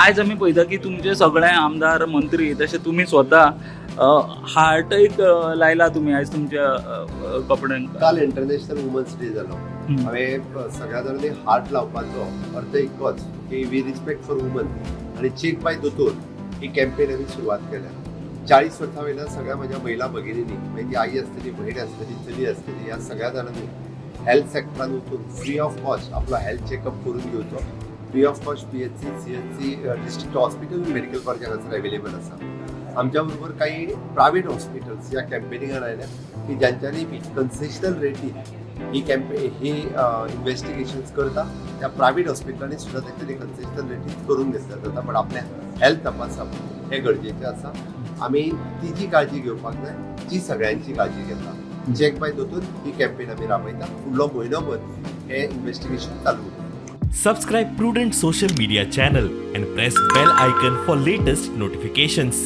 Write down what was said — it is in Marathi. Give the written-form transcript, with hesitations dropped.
आयज आमी पळयता की तुमचे सगळे आमदार मंत्री तशें तुमी स्वता हार्ट एक लायला तुमी आयज तुमच्या कपड्यांक. काल इंटरनॅशनल वुमन्स डे जालो. हांवें सगळ्या जाणांनी हार्ट लावपाचो अर्थ इतकोच की वी रिस्पेक्ट फॉर वुमन आनी चेक बाय दोतोर ही कॅम्पेन आमी सुरवात केल्या. 40 वर्सां वयल्यान सगळ्या म्हज्या महिला भगिनींनी मागीर ती आई आसतली, भयण आसतली, चली आसतली, ह्या सगळ्या जाणांनी हेल्थ सेक्टरान वचून फ्री ऑफ कॉस्ट आपलो हेल्थ चेकअप करून घेवचो. Free of cost PHC, CHC, district hospital medical college हांगासर अवेलेबल आसा. आमच्या बरोबर काही प्रायव्हेट हॉस्पिटल्स ह्या कॅम्पेनिंगान आयल्या की ज्यांच्यांनी कन्सेशनल रेटीन ही इन्व्हेस्टिगेशन्स करता. त्या प्रायव्हेट हॉस्पिटलांनी सुद्धा तेंच्यांनी कन्सेशनल रेटीन करून घेतल्या जाता. पण आपल्या हेल्थ तपासप हे गरजेचें आसा. आमी तिची काळजी घेवपाक जाय जी सगळ्यांची काळजी घेता. चेक बाय दोतोर ही कॅम्पेन आमी राबयता. फुडलो म्हयनोभर हे इन्व्हेस्टिगेशन चालू उरता. Subscribe Prudent social media channel and press bell icon for latest notifications.